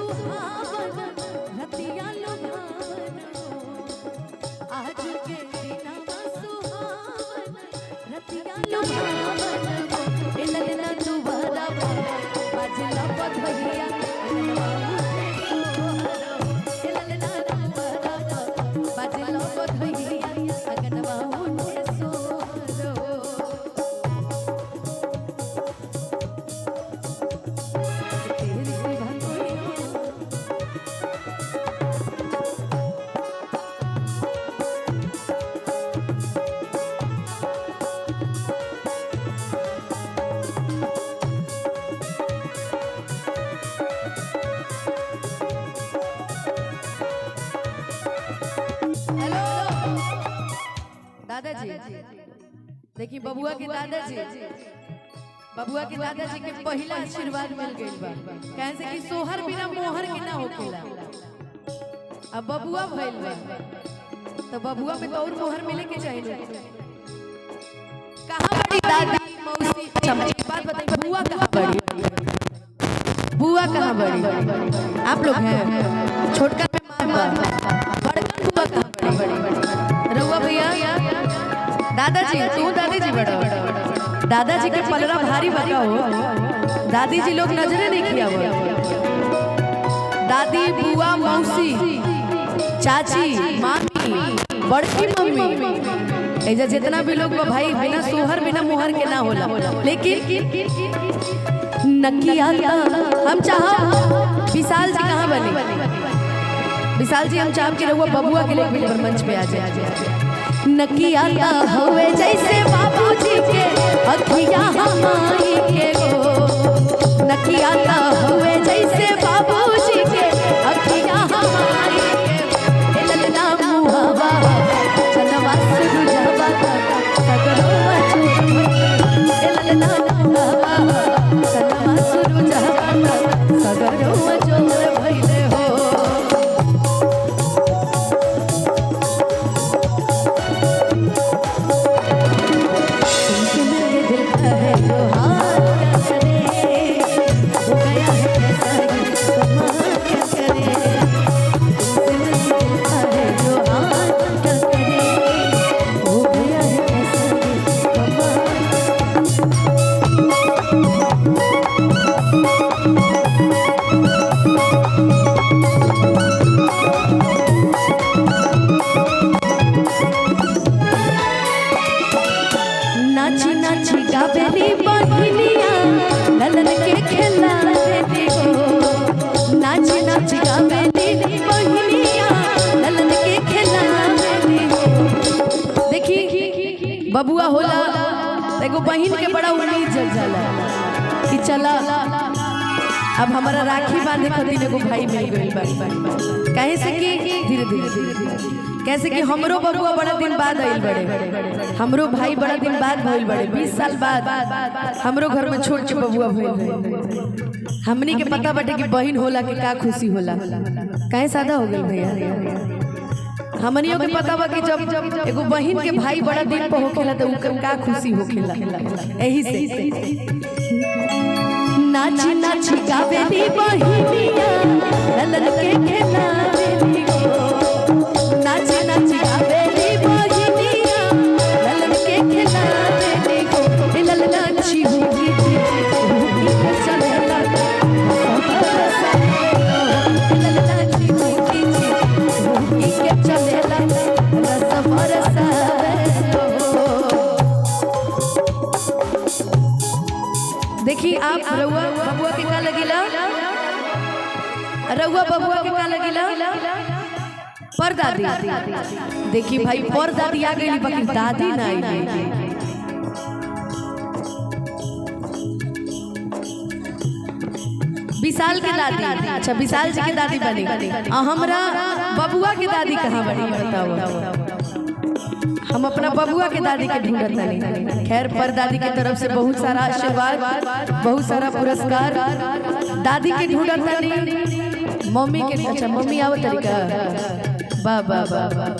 सुहावन रतिया लुभावन आज के दिनवा सुहावन रतिया लुभावन ललना दुबारा बाजला बधैया ललना दुबारा बाजला बधैया अगनवा उठे सोरो दादाजी देखिए बबुआ के दादाजी के पहला आशीर्वाद मिल गई बा कैसे कि सोहर बिना मोहर के ना होखेला अब बबुआ भइल बा तो बबुआ में तो और मोहर मिले के चाहिए कहां बड़ी दादी मौसी चमची बात बताइए बुआ कहां बड़ी आप लोग हैं छोटका में मां बड़का बुआ कहां बड़ी रउआ भैया दादाजी तू दादाजी बड़ा दादाजी के पलरा भारी बका हो दादी जी लोग नजरे नहीं किया वो दादी बुआ मौसी चाची मामी बड़की मम्मी ऐसा जितना भी लोग भाई बिना सोहर बिना मोहर के ना होला लेकिन नकिया हम चाह विशाल जी कहाँ बने विशाल जी हम चाह के रहुआ बबुआ के लिए मंच पे आ जाए नकिया हुए जैसे बाबूजी के अखिया हमारी के गो नकिया हुए जैसे बाबूजी के अखिया हमारी के ललना मुहावा चलवा सुरु जवा सगरो मचू ललना मुहावा चलवा सुरु जवा सगरो मचू भइले हो नाची नाची गावेली बहिनिया ललन के खेला रे हो नाची नाची गावेली बहिनिया ललन के खेला रे हो देखी बबुआ होला एगो बहिन के बड़ा उम्मीद जग जाला कि चला अब हमारा राखी बांधे खातिर एगो भाई मिल गइल बा कहे से कि धीरे धीरे कैसे कि हमरो बबुआ बड़ा दिन बाद आइल बड़े हमरो भाई बड़ा दिन बाद भइल बड़े 20 साल बाद हमरो घर में छोट के बबुआ भइल हमनी के पता बाटे कि बहन होला कि का खुशी होला काहे सादा हो गइल भैया हमनियों के पता बा कि जब एगो बहन के भाई बड़ा दिन पे होखेला त उनका का खुशी होखेला एही से नाची नाची गावेली बहिनिया ललन के खेला रे हो नाची नाची गावेली बहिनिया ललन के खेला रे हो ललना छी होगी चलेला ललना छी होगी के चलेला रस बरसा देखी आप रउआ बबुआ के का लगिला रउआ बबुआ के का लगिला पर दादी देखी भाई पर दादी आ गई बाकी दादी ना आई विशाल के दादी अच्छा विशाल जी के दादी बनी हमरा बबुआ के दादी कहाँ बनी बताओ हम अपना बबुआ के दादी के ढूंढत नहीं खैर पर दादी के तरफ से बहुत सारा आशीर्वाद बहुत सारा पुरस्कार दादी के ढूंढत नहीं मम्मी के अच्छा मम्मी आवत तरीका वाह वाह वाह वाह